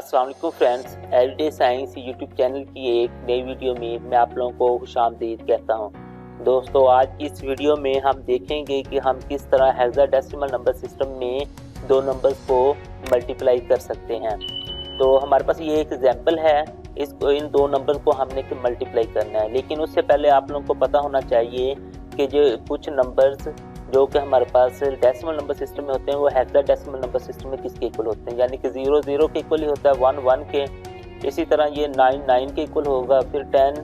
अस्सलाम वालेकुम friends, everyday science YouTube channel की एक नई वीडियो में मैं आप लोगों को खुशामदीद कहता हूं। दोस्तों, आज की इस वीडियो में हम देखेंगे कि हम किस तरह हेक्साडेसिमल नंबर सिस्टम में दो नंबर्स को मल्टीप्लाई कर सकते हैं। तो हमारे पास ये एक एग्जांपल है, इन दो नंबर्स को हमने मल्टीप्लाई करना है। लेकिन उससे पहले आप लोगों को पता होना चाहिए कि जो कुछ नंबर्स जो कि हमारे पास डेसिमल नंबर सिस्टम में होते हैं वो हेक्साडेसिमल नंबर सिस्टम में किसके इक्वल होते हैं, यानी कि 0 0 के इक्वल ही होता है, 1 1 के। इसी तरह ये 9 9 के इक्वल होगा। फिर 10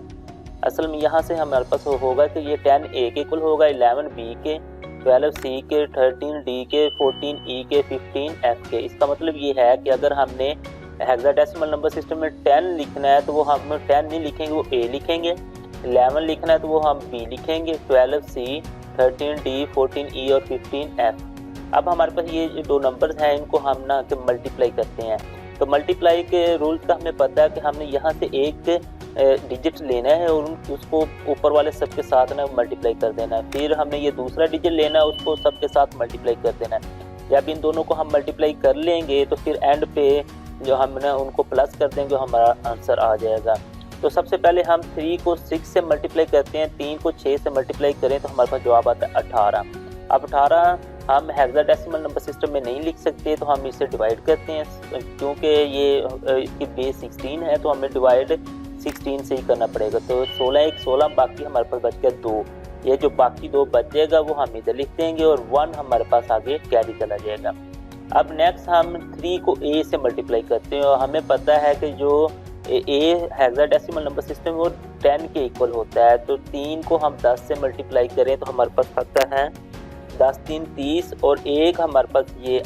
असल में यहाँ से हमारे पास होगा कि ये 10 ए के इक्वल होगा, 11 बी के, 12 सी के, 13 डी के, 14 ई के, 15 एफ के। इसका मतलब ये है कि अगर हमने हेक्साडेसिमल नंबर सिस्टम में 10 लिखना है तो वो हम 10 नहीं लिखेंगे, वो ए लिखेंगे। 11 लिखना है तो वो हम बी लिखेंगे, 12 सी, 13 डी, 14 ई और 15 एफ। अब हमारे पास ये जो दो नंबर्स हैं इनको हम ना कि मल्टीप्लाई करते हैं। तो मल्टीप्लाई के रूल्स का हमें पता है कि हमने यहाँ से एक डिजिट लेना है और उसको ऊपर वाले सब के साथ ना मल्टीप्लाई कर देना है। फिर हमें ये दूसरा डिजिट लेना है, उसको सब के साथ मल्टीप्लाई कर देना है। जब इन दोनों को हम मल्टीप्लाई कर लेंगे तो फिर एंड पे जो हम ना उनको प्लस कर देंगे, हमारा आंसर आ जाएगा। तो सबसे पहले हम 3 को 6 से मल्टीप्लाई करते हैं, 3 को 6 से मल्टीप्लाई करें तो हमारे पास जवाब आता है 18। अब 18 हम हेक्साडेसिमल नंबर सिस्टम में नहीं लिख सकते तो हम इसे डिवाइड करते हैं। क्योंकि ये इसकी बेस 16 है तो हमें डिवाइड 16 से ही करना पड़ेगा। तो 16 1 16, बाकी हमारे पास बच गया 2। ये जो बाकी 2 बच जाएगा वो हम इधर लिख देंगे और 1 हमारे पास आगे कैरी चला जाएगा। अब नेक्स्ट हम 3 को a से मल्टीप्लाई करते हैं और हमें पता है कि जो ए हेक्साडेसिमल नंबर सिस्टम में वो 10 के इक्वल होता है। तो 3 को हम 10 से मल्टीप्लाई करें तो हमारे पास आता है 10 3 30 और एक हमारे पास ये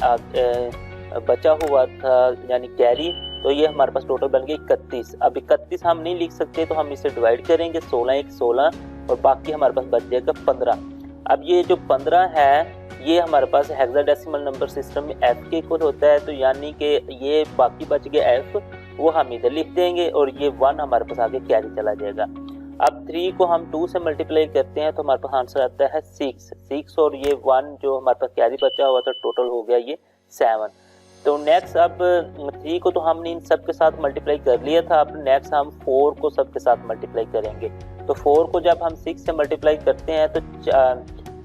बचा हुआ था यानी कैरी, तो ये हमारे पास टोटल बन गया 31। अब 31 हम नहीं लिख सकते तो हम इसे डिवाइड करेंगे, 16 1 16 और बाकी हमारे पास बच जाएगा 15। अब ये जो 15 है ये हमारे पास हेक्साडेसिमल नंबर सिस्टम में f के इक्वल होता है। तो यानी कि ये बाकी बच गया f, वो हम इधर लिख देंगे और ये 1 हमारे पास आगे कैरी चला जाएगा। अब 3 को हम 2 से मल्टीप्लाई करते हैं तो हमारे पास आंसर आता है 6 और ये 1 जो हमारे पास कैरी बचा हुआ था टोटल हो गया ये 7। तो नेक्स्ट अब 3 को तो हमने इन सब के साथ मल्टीप्लाई कर लिया था। अब नेक्स्ट हम 4 को सब के साथ मल्टीप्लाई करेंगे। तो 4 को जब हम 6 से मल्टीप्लाई करते हैं तो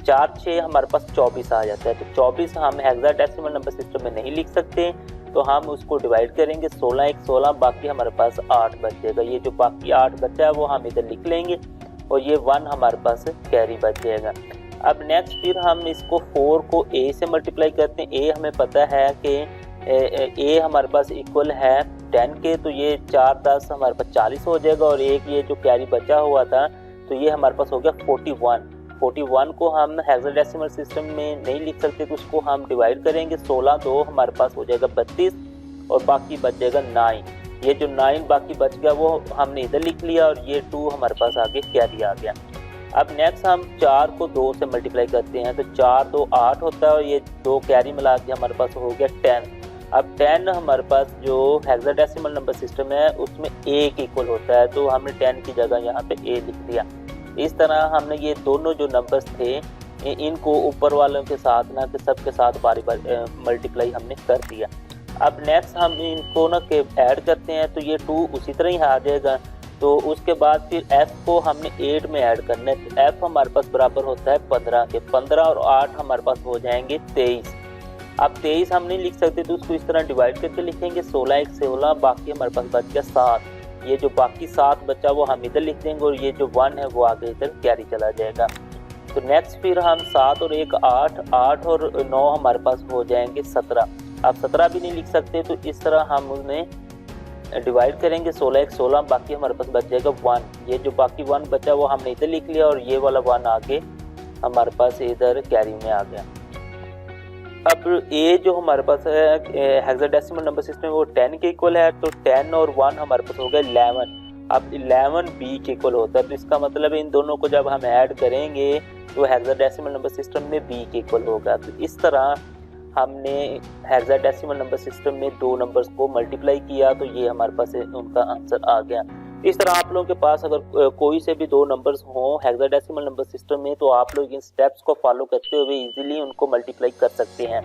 4 6 हमारे पास 24 आ जाता है। तो 24 हम हेक्साडेसिमल नंबर सिस्टम में नहीं लिख सकते तो हम उसको डिवाइड करेंगे, 16 1 16, बाकी हमारे पास 8 बच जाएगा। ये जो बाकी 8 बचा है वो हम इधर लिख लेंगे और ये 1 हमारे पास कैरी बच जाएगा। अब नेक्स्ट फिर हम इसको 4 को a से मल्टीप्लाई करते हैं। a हमें पता है कि a हमारे पास इक्वल है 10 के, तो ये 4 10 हमारे पास 40 हो जाएगा और एक ये जो कैरी बचा हुआ था तो ये हमारे पास हो गया 41 को हम हेक्साडेसिमल सिस्टम में नहीं लिख सकते तो उसको हम डिवाइड करेंगे, 16 2 हमारे पास हो जाएगा 32 और बाकी बच जाएगा 9। ये जो 9 बाकी बच गया वो हमने इधर लिख लिया और ये 2 हमारे पास आगे कैरी आ गया। अब नेक्स्ट हम 4 को 2 से मल्टीप्लाई करते हैं तो 4 2 8 होता है और ये 2 कैरी मिला के हमारे पास हो गया 10। अब 10 हमारे पास जो हेक्साडेसिमल नंबर सिस्टम है उसमें a के इक्वल होता है तो हमने 10 की जगह यहाँ पे a लिख दिया। इस तरह हमने ये दोनों जो नंबर्स थे इनको ऊपर वालों के साथ ना कि सब के साथ बारी बारी मल्टीप्लाई हमने कर दिया। अब नेक्स्ट हम इनको ना के ऐड करते हैं तो ये 2 उसी तरह ही आ जाएगा। तो उसके बाद फिर f को हमने 8 में ऐड करना है तो f हमारे पास बराबर होता है 15 के। 15 और 8 हमारे पास हो जाएंगे 23। अब 23 हम नहीं लिख सकते तो उसको इस तरह डिवाइड करके लिखेंगे, 16 1 16, बाकी हमारे पास बच गया 7। ये जो बाकी 7 बचा वो हम इधर लिख देंगे और ये जो 1 है वो आगे इधर कैरी चला जाएगा। तो नेक्स्ट फिर हम 7 और 1 8, 8 और 9 हमारे पास हो जाएंगे 17। अब 17 भी नहीं लिख सकते तो इस तरह हम उन्हें डिवाइड करेंगे, 16 1 16, बाकी हमारे पास बच जाएगा 1। ये जो बाकी 1 बचा वो हमने इधर लिख लिया और ये वाला 1 आगे हमारे पास इधर कैरी में आ गया। अब a जो हमारे पास है हेक्साडेसिमल नंबर सिस्टम वो 10 के इक्वल है तो 10 और 1 हमारे पास हो गया 11। अब 11 b के इक्वल होता है तो इसका मतलब है इन दोनों को जब हम ऐड करेंगे तो हेक्साडेसिमल नंबर सिस्टम में b के इक्वल होगा। तो इस तरह हमने हेक्साडेसिमल नंबर सिस्टम में दो नंबर्स को मल्टीप्लाई किया तो ये हमारे पास उनका आंसर आ गया। इस तरह आप लोगों के पास अगर कोई से भी दो नंबर्स हों हेक्साडेसिमल नंबर सिस्टम में तो आप लोग इन स्टेप्स को फॉलो करते हुए इजीली उनको मल्टीप्लाई कर सकते हैं।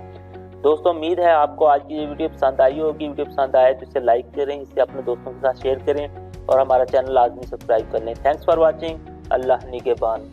दोस्तों उम्मीद है आपको आज की ये वीडियो पसंद आई होगी। वीडियो पसंद आए तो इसे लाइक करें, इसे अपने दोस्तों के साथ शेयर करें और हमारा चैनल लाजमी सब्सक्राइब कर लें। Thanks for watching. अल्लाह निगहबान।